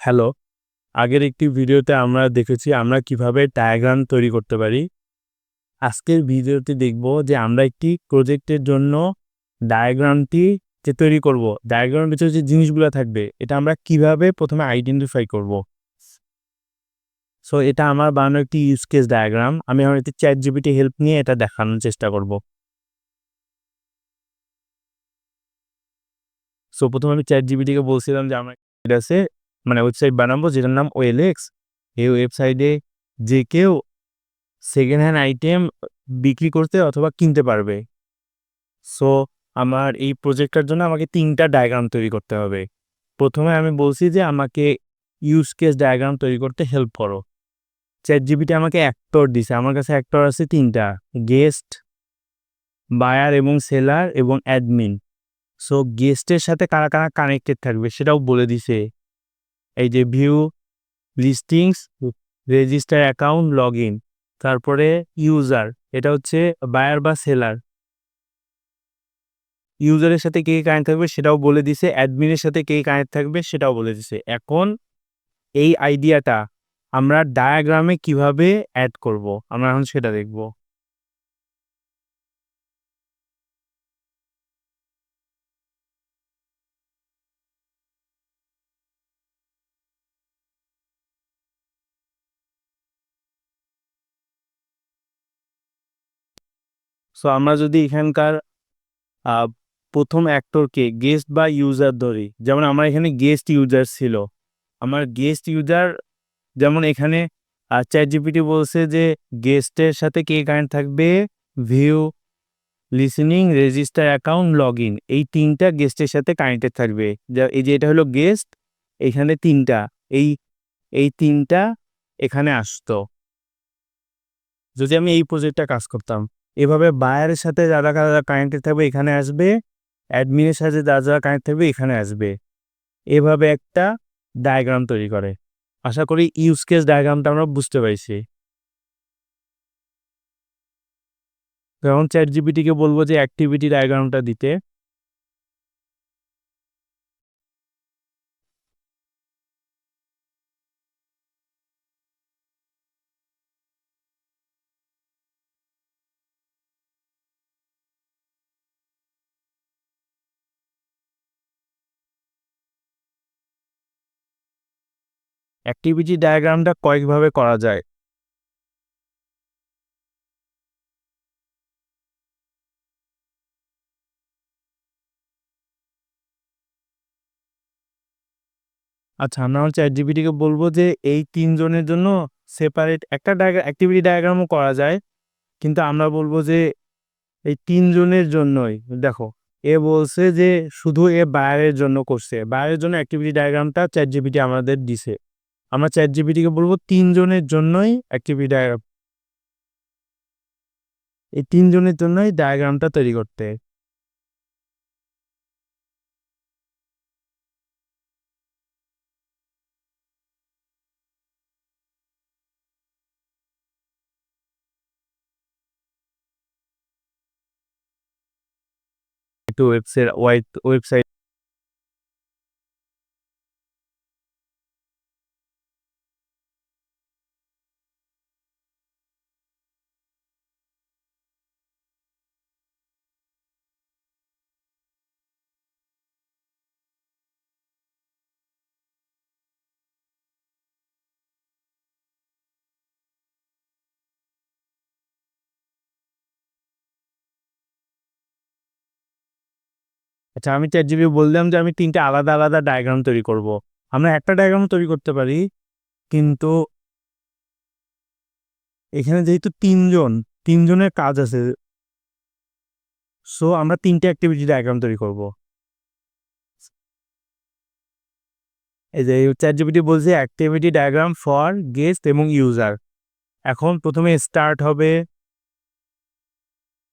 Hello, আগের একটি ভিডিওতে আমরা দেখেছি আমরা কিভাবে ডায়াগ্রাম তৈরি করতে পারি। আজকের ভিডিওতে দেখব যে আমরা একটি প্রজেক্টের জন্য ডায়াগ্রামটি তৈরি করব। ডায়াগ্রামের ভিতরে যে জিনিসগুলো থাকবে এটা আমরা কিভাবে প্রথমে আইডেন্টিফাই করব। সো এটা আমার বানানো একটি ইউজ কেস ডায়াগ্রাম। আমি এখন একটি ChatGPT হেল্প নিয়ে এটা দেখানোর চেষ্টা করব। সো প্রথমে আমি ChatGPT-কে বলছিলাম যে আমার এটা আছে ওয়েবসাইট বানাবো যেটার নাম OLX। এই ওয়েবসাইটে যে কেউ সেকেন্ড হ্যান্ড আইটেম বিক্রি করতে অথবা কিনতে পারবে। সো আমার এই প্রজেক্টটার জন্য আমাকে ৩ টা ডায়াগ্রাম তৈরি করতে হবে। প্রথমে আমি বলছি যে আমাকে ইউজ কেস ডায়াগ্রাম তৈরি করতে হেল্প করো। ChatGPT আমাকে অ্যাক্টর দিছে। আমার কাছে অ্যাক্টর আছে ৩ টা। গেস্ট, বায়ার এবং সেলার এবং অ্যাডমিন। সো গেস্টের সাথে কারা, কারা কানেক্টেড থাকবে সেটাও বলে দিছে। এই যে ভিউ, লিস্টিংস, রেজিস্টার অ্যাকাউন্ট, লগইন। তারপরে ইউজার, এটা হচ্ছে বায়ার বা সেলার। ইউজারের সাথে কে কানেক্ট থাকবে সেটাও বলে দিছে, অ্যাডমিনের সাথে কে কানেক্ট থাকবে সেটাও বলে দিছে। এখন এই আইডিয়াটা আমরা ডায়াগ্রামে কিভাবে অ্যাড করব আমরা এখন সেটা দেখব। সো আমরা যদি এখানকার প্রথম অ্যাক্টরকে গেস্ট বা ইউজার ধরি, যেমন আমার এখানে গেস্ট ইউজার ছিল। আমার গেস্ট ইউজার যেমন এখানে ChatGPT বলছে যে গেস্টের সাথে কে কানেক্ট থাকবে, view, listening, register account, login. এই ৩ টা গেস্টের সাথে কানেক্টেড থাকবে। এই যে এটা হলো গেস্ট, এখানে ৩ টা। এই এই ৩ টা এখানে আসতো। যদি আমি এই প্রজেক্টটা কাজ করতাম, এভাবে বায়ারের সাথে যারা, যারা কানেক্টেড থাকবে এখানে আসবে, অ্যাডমিনের সাথে যারা, যারা কানেক্ট থাকবে এখানে আসবে। এভাবে একটা ডায়াগ্রাম তৈরি করে। আশা করি ইউজ কেস ডায়াগ্রামটা আমরা বুঝতে পারছি। তো এখন ChatGPT-কে বলব যে অ্যাক্টিভিটি ডায়াগ্রামটা দিতে। অ্যাক্টিভিটি ডায়াগ্রামটা কয়েকভাবে করা যায়। আচ্ছা, আমরা হচ্ছে ChatGPT-কে বলব যে এই ৩ জনের জন্য সেপারেট একটা অ্যাক্টিভিটি ডায়াগ্রামও করা যায়। কিন্তু আমরা বলব যে এই ৩ জনের জন্যই দেখো, এ বলছে যে শুধু এ বায়ারের জন্য করছে। বায়ারের জন্য অ্যাক্টিভিটি ডায়াগ্রামটা ChatGPT আমাদের দিছে। আমরা ChatGPT-কে বলব ৩ জনের জন্যই অ্যাক্টিভিটি ডায়াগ্রাম, এই ৩ জনের জন্যই ডায়াগ্রামটা তৈরি করতে। একটু ওয়েবসাইট। আচ্ছা, আমি ChatGPT বললাম যে আমি ৩ টা আলাদা, আলাদা ডায়াগ্রাম তৈরি করব। আমরা একটা ডায়াগ্রাম তৈরি করতে পারি, কিন্তু এখানে যেহেতু ৩ জনের কাজ আছে, সো আমরা ৩ টা অ্যাক্টিভিটি ডায়াগ্রাম তৈরি করব। এই যে ChatGPT বলছে অ্যাক্টিভিটি ডায়াগ্রাম ফর গেস্ট এবং ইউজার। এখন প্রথমে স্টার্ট হবে,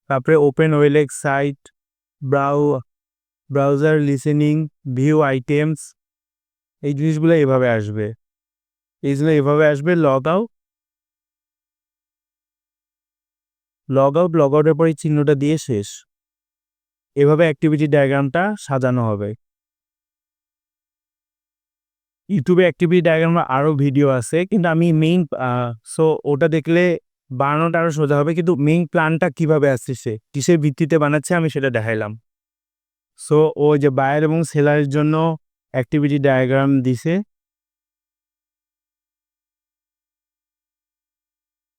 তারপরে open OLX site, brow browser, listening, view items. এই জিনিসগুলো এভাবে আসবে। এইগুলো এভাবে আসবে। লগ আউটের পর এই চিহ্নটা দিয়ে শেষ। এভাবে অ্যাক্টিভিটি ডায়াগ্রামটা সাজানো হবে। ইউটিউবে অ্যাক্টিভিটি ডায়াগ্রামের আরও ভিডিও আছে, কিন্তু আমি মেইন সো ওটা দেখলে বানানোটা আরও সোজা হবে, কিন্তু মেইন প্ল্যানটা কীভাবে আসছে, কিসের ভিত্তিতে বানাচ্ছে আমি সেটা দেখাইলাম। সো ও যে বায়ার এবং সেলারের জন্য অ্যাক্টিভিটি ডায়াগ্রাম দিছে,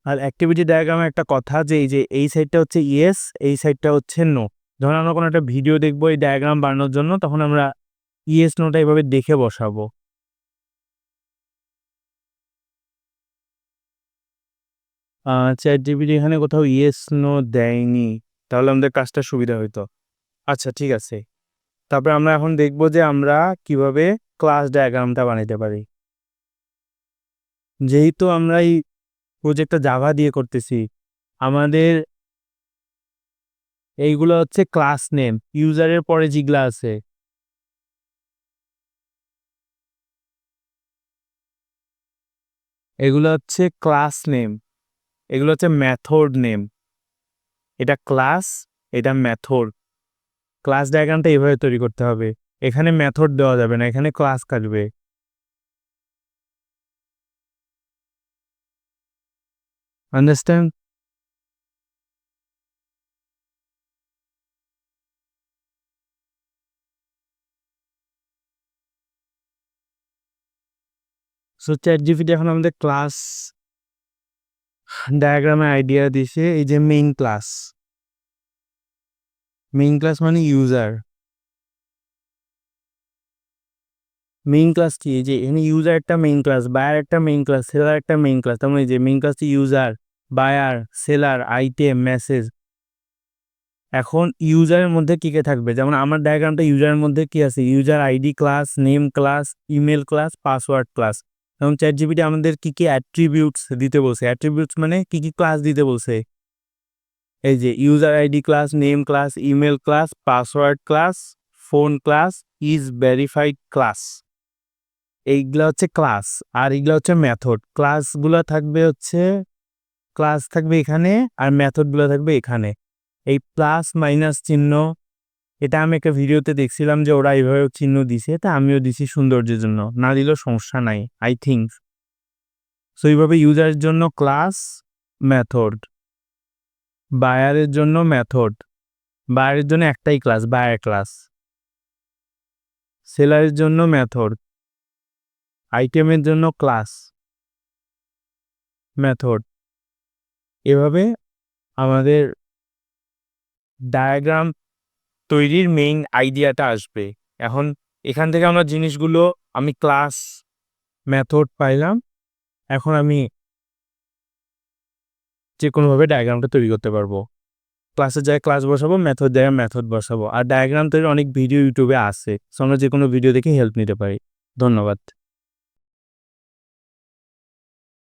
আর অ্যাক্টিভিটি ডায়াগ্রামে একটা কথা যে এই যে এই সাইডটা হচ্ছে ইয়েস, এই সাইডটা হচ্ছে নো। যখন আমরা কোনো একটা ভিডিও দেখবো এই ডায়াগ্রাম বানানোর জন্য, তখন আমরা ইয়েস নোটা এভাবে দেখে বসাবো। ChatGPT এখানে কোথাও ইয়েস নো দেয়নি, তাহলে আমাদের কাজটা সুবিধা হইতো। আচ্ছা ঠিক আছে, তারপরে আমরা এখন দেখব যে আমরা কিভাবে ক্লাস ডায়াগ্রামটা বানাইতে পারি। যেহেতু আমরা এই প্রজেক্টটা জাভা দিয়ে করতেছি, আমাদের এইগুলো হচ্ছে ক্লাস নেম, ইউজারের পরে যেগুলা আছে এগুলো হচ্ছে ক্লাস নেম, এগুলো হচ্ছে মেথড নেম। এটা ক্লাস, এটা মেথড। ক্লাস ডায়াগ্রামটা এভাবে তৈরি করতে হবে। এখানে মেথড দেওয়া যাবে না, এখানে ক্লাস কাটবে। আন্ডারস্ট্যান্ড? সো ChatGPT এখন আমাদের ক্লাস ডায়াগ্রামে আইডিয়া দিছে। এই যে মেইন ক্লাস, মেইন ক্লাস মানে ইউজার। মেইন ক্লাস কি? এই যে এখানে ইউজার একটা মেইন ক্লাস, বায়ার একটা মেইন ক্লাস, সেলার একটা মেইন ক্লাস। তার মানে যে মেইন ক্লাসটি user, buyer, seller, item, message. এখন ইউজারের মধ্যে কি কে থাকবে? যেমন আমার ডায়াগ্রামটা ইউজারের মধ্যে কি আছে? User ID class, name class, email class, password class. এবং ChatGPT আমাদের কি কি অ্যাট্রিবিউটস দিতে বলছে? অ্যাট্রিবিউটস মানে কি কি ক্লাস দিতে বলছে? এই যে user ID class, name class, email class, password class, phone class, is verified class. এইগুলা হচ্ছে ক্লাস, আর এইগুলা হচ্ছে মেথড। ক্লাসগুলো থাকবে হচ্ছে, ক্লাস থাকবে এখানে, আর মেথডগুলো থাকবে এখানে। এই প্লাস মাইনাস চিহ্ন, এটা আমি একটা ভিডিওতে দেখছিলাম যে ওরা এইভাবে চিহ্ন দিছে, তা আমিও দিছি সৌন্দর্যের জন্য, না দিলেও সমস্যা নাই আই থিঙ্ক। সো এইভাবে ইউজারের জন্য ক্লাস, মেথড, বায়ারের জন্য মেথড, বায়ারের জন্য একটাই ক্লাস, বায়ার ক্লাস, সেলারের জন্য মেথড, আইটেমের জন্য ক্লাস, মেথড। এভাবে আমাদের ডায়াগ্রাম তৈরির মেইন আইডিয়াটা আসবে। এখন এখান থেকে আমরা জিনিসগুলো, আমি ক্লাস, মেথড পাইলাম। এখন আমি যে কোনোভাবে ডায়াগ্রামটা তৈরি করতে পারবো। ক্লাসের জায়গায় ক্লাস বসাবো, মেথড জায়গায় মেথড বসাবো। আর ডায়াগ্রাম তৈরির অনেক ভিডিও ইউটিউবে আছে। সো আমরা যে কোনো ভিডিও দেখে হেল্প নিতে পারি। ধন্যবাদ।